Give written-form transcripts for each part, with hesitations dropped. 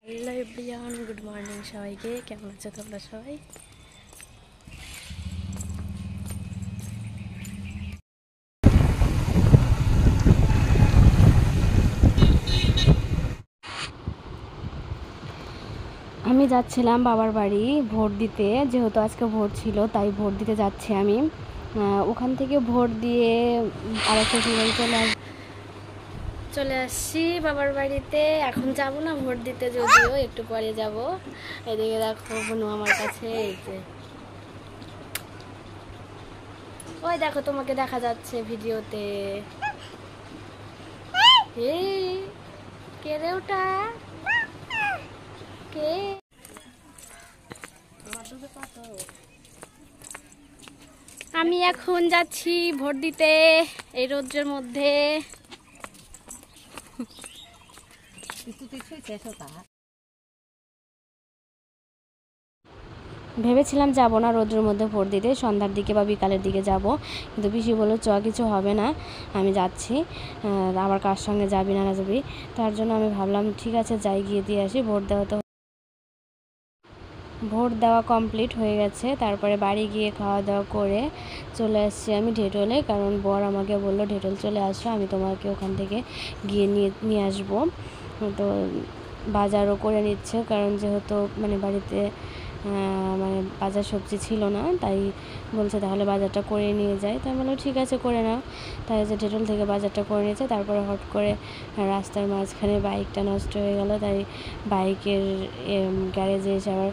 Hello everyone, good morning সবাইকে। কেমন আছো তোমরা সবাই? আমি যাচ্ছিলাম বাবার বাড়ি ভোট দিতে, যেহেতু আজকে ভোট ছিল তাই ভোট দিতে যাচ্ছি আমি। ওখান থেকে ভোট দিয়ে আবার শ্বশুরবাড়ি চলে আসছি বাবার বাড়িতে। এখন যাব না ভোট দিতে, যদিও একটু পরে যাব। এদিকে দেখো বোনু আমার কাছে, এই যে ওই দেখো তোমাকে দেখা যাচ্ছে ভিডিওতে। কে রে ওটা? কে? আমি এখন যাচ্ছি ভোট দিতে এই রোদ্রের মধ্যে। ভেবেছিলাম যাব না রোদ্রের মধ্যে ভোট দিতে, সন্ধ্যার দিকে বা বিকালের দিকে যাব, কিন্তু পিসি বলল চ কিছু হবে না, আমি যাচ্ছি, আবার কার সঙ্গে যাবি না যাবি। তার জন্য আমি ভাবলাম ঠিক আছে যাই, গিয়ে দিয়ে আসি। ভোট দেওয়া কমপ্লিট হয়ে গেছে। তারপরে বাড়ি গিয়ে খাওয়া দাওয়া করে চলে আসছি আমি ঢেটলে, কারণ বর আমাকে বললো ঢেটল চলে আসো, আমি তোমাকে ওখান থেকে গিয়ে নিয়ে আসবো। তো বাজারও করে নিচ্ছে, কারণ যেহেতু বাড়িতে মানে বাজার সবজি ছিল না, তাই বলছে তাহলে বাজারটা করে নিয়ে যায়। তাই বললাম ঠিক আছে করে নাও। তাই যে ডেটল থেকে বাজারটা করে নিয়েছে। তারপরে হট করে রাস্তার মাঝখানে বাইকটা নষ্ট হয়ে গেল, তাই বাইকের গ্যারেজে এসে আবার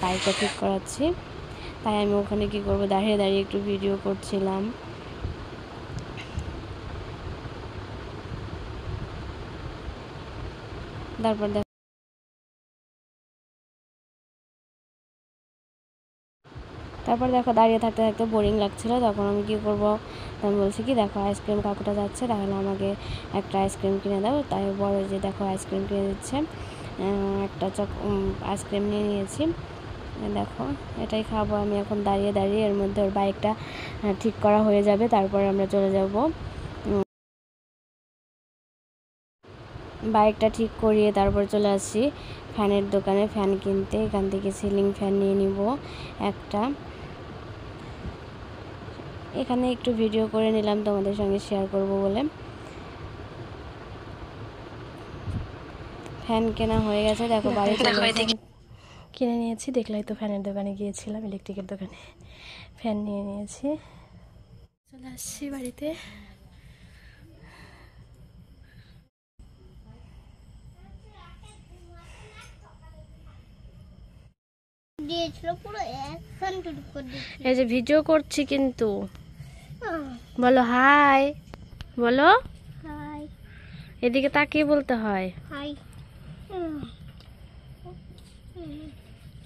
বাইকটা ঠিক করাচ্ছি। তাই আমি ওখানে কি করব, দাঁড়িয়ে দাঁড়িয়ে একটু ভিডিও করছিলাম। তারপর দেখো দাঁড়িয়ে থাকতে থাকতে বোরিং লাগছিল, তখন আমি কী করবো, আমি বলছি কি দেখো আইসক্রিম কাকুটা যাচ্ছে, তাহলে আমাকে একটা আইসক্রিম কিনে দাও। তাই বড় যে দেখো আইসক্রিম কিনে দিচ্ছে, একটা আইসক্রিম নিয়ে নিয়েছি। দেখো এটাই খাবো আমি এখন দাঁড়িয়ে দাঁড়িয়ে। এর মধ্যে ওর বাইকটা ঠিক করা হয়ে যাবে, তারপরে আমরা চলে যাব বাইকটা ঠিক করিয়ে। তারপর চলে আসছি ফ্যানের দোকানে ফ্যান কিনতে। এখান থেকে সিলিং ফ্যান নিয়ে নিব একটা। এখানে একটু ভিডিও করে নিলাম তোমাদের সঙ্গে শেয়ার করব বলে। ফ্যান কেনা হয়ে গেছে, দেখো বাড়িতে কিনে নিয়েছি। দেখলাই তো ফ্যানের দোকানে গিয়েছিলাম, ইলেকট্রিকের দোকানে ফ্যান নিয়ে নিয়েছি। চলে আসছি বাড়িতে। এই যে ভিডিও করছি কিন্তু। বলো হাই, বলো হাই। এদিকে তাকিয়ে বলতে হয় হাই।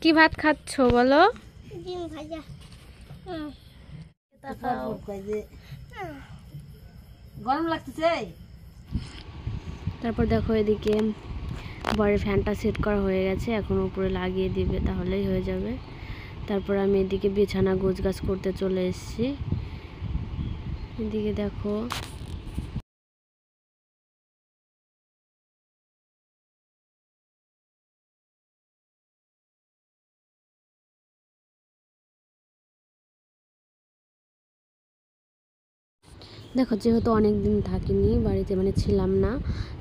কি ভাত খাচ্ছো বলো? ডিম ভাজা। গরম লাগতেছে। তারপর দেখো এদিকে বরের ফ্যানটা সেট করা হয়ে গেছে, এখন উপরে লাগিয়ে দিবে, তাহলেই হয়ে যাবে। তারপর আমি এদিকে বিছানা গোছগাছ করতে চলে এসেছি। এদিকে দেখো দেখো যেহেতু অনেক দিন থাকিনি বাড়িতে, ছিলাম না,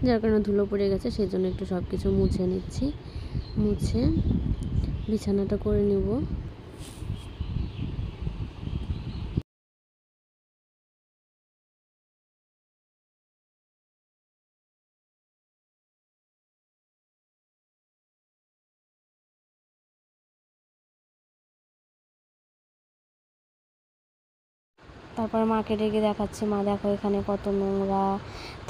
যার কারণে ধুলো পড়ে গেছে, সেই জন্য একটু সব কিছু মুছে নিচ্ছি। মুছে বিছানাটা করে নিব। তারপর মাকে ডেকে দেখাচ্ছি, মা দেখো এখানে কত নোংরা,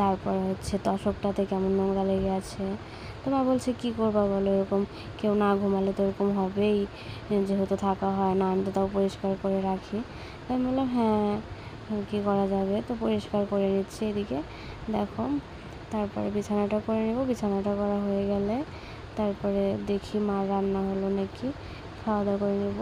তারপর হচ্ছে তশকটাতে কেমন নোংরা লেগে আছে। তো মা বলছে কী করবা বলো, এরকম কেউ না ঘুমালে তো এরকম হবেই, যেহেতু থাকা হয় না, আমি তো তাও পরিষ্কার করে রাখি। তাই আমি বললাম হ্যাঁ কী করা যাবে, তো পরিষ্কার করে নিচ্ছি এদিকে দেখো। তারপরে বিছানাটা করে নেব, বিছানাটা করা হয়ে গেলে তারপরে দেখি মার রান্না হলো নাকি, খাওয়া দাওয়া করে নেব।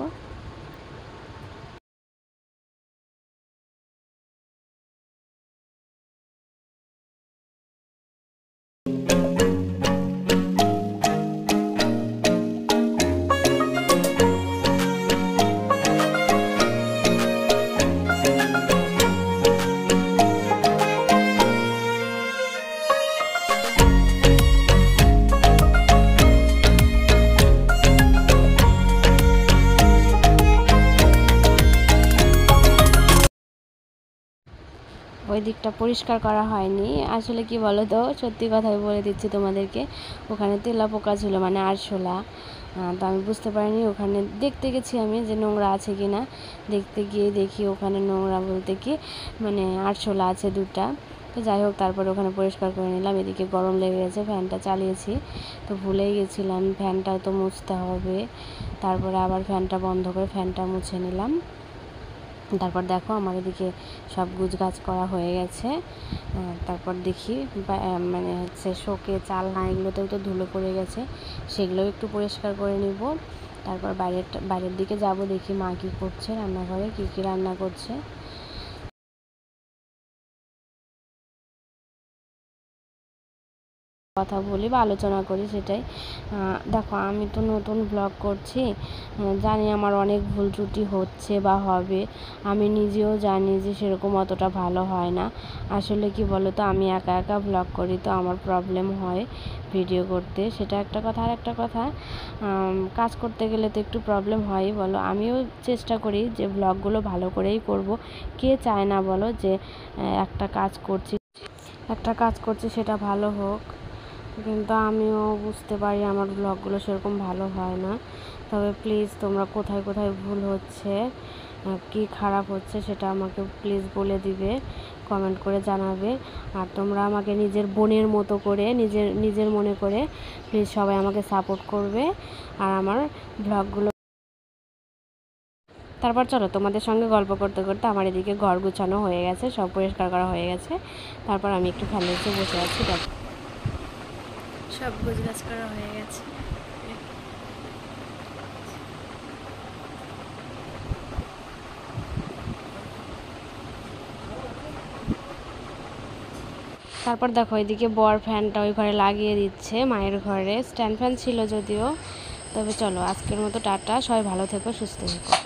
ওই দিকটা পরিষ্কার করা হয়নি। আসলে কি বলো তো, সত্যি কথাই বলে দিচ্ছি তোমাদেরকে, ওখানে তেলাপোকা ছিল, মানে আরশোলা। তো আমি বুঝতে পারিনি, ওখানে দেখতে গেছি আমি যে নোংরা আছে কি না। দেখতে গিয়ে দেখি ওখানে নোংরা বলতে কি মানে আরশোলা আছে 2টা। তো যাই হোক, তারপরে ওখানে পরিষ্কার করে নিলাম। এদিকে গরম লেগে গেছে, ফ্যানটা চালিয়েছি, তো ভুলেই গেছিলাম ফ্যানটাও তো মুছতে হবে। তারপরে আবার ফ্যানটা বন্ধ করে ফ্যানটা মুছে নিলাম। তারপর দেখো আমার এদিকে সব গুছগাছ করা হয়ে গেছে। তারপর দেখি মানে হচ্ছে শোকে চালনা এগুলোতেও তো ধুলো পড়ে গেছে, সেগুলোও একটু পরিষ্কার করে নিব। তারপর বাইরের দিকে যাব, দেখি মা কী করছে, রান্নাঘরে কী কী রান্না করছে। কথা বলি বা আলোচনা করি, সেটাই। দেখো, আমি তো নতুন ব্লগ করছি, জানি আমার অনেক ভুল ত্রুটি হচ্ছে বা হবে। আমি নিজেও জানি যে সেরকম অতটা ভালো হয় না। আসলে কি বলো তো, আমি একা একা ব্লগ করি, তো আমার প্রবলেম হয় ভিডিও করতে, সেটা একটা কথা। আর একটা কথা, কাজ করতে গেলে তো একটু প্রবলেম হয়ই বলো। আমিও চেষ্টা করি যে ব্লগগুলো ভালো করেই করব। কে চায় না বলো যে একটা কাজ করছি সেটা ভালো হোক। কিন্তু আমিও বুঝতে পারি আমার ব্লগগুলো সেরকম ভালো হয় না। তবে প্লিজ তোমরা কোথায় কোথায় ভুল হচ্ছে, কি খারাপ হচ্ছে, সেটা আমাকে প্লিজ বলে দিবে, কমেন্ট করে জানাবে। আর তোমরা আমাকে নিজের বোনের মতো করে, নিজের মনে করে প্লিজ সবাই আমাকে সাপোর্ট করবে আর আমার ব্লগগুলো। তারপর চলো, তোমাদের সঙ্গে গল্প করতে করতে আমার এদিকে ঘর গুছানো হয়ে গেছে, সব পরিষ্কার করা হয়ে গেছে। তারপর আমি একটু ফ্যানের নিচে বসে আছি, দেখো সব গোছগাছ করা হয়ে গেছে। তারপর দেখো এদিকে বর ফ্যানটা ওই ঘরে লাগিয়ে দিচ্ছে, মায়ের ঘরে স্ট্যান্ড ফ্যান ছিল যদিও। তবে চলো, আজকের মতো টাটা, সবাই ভালো থেকো, সুস্থ থেকো।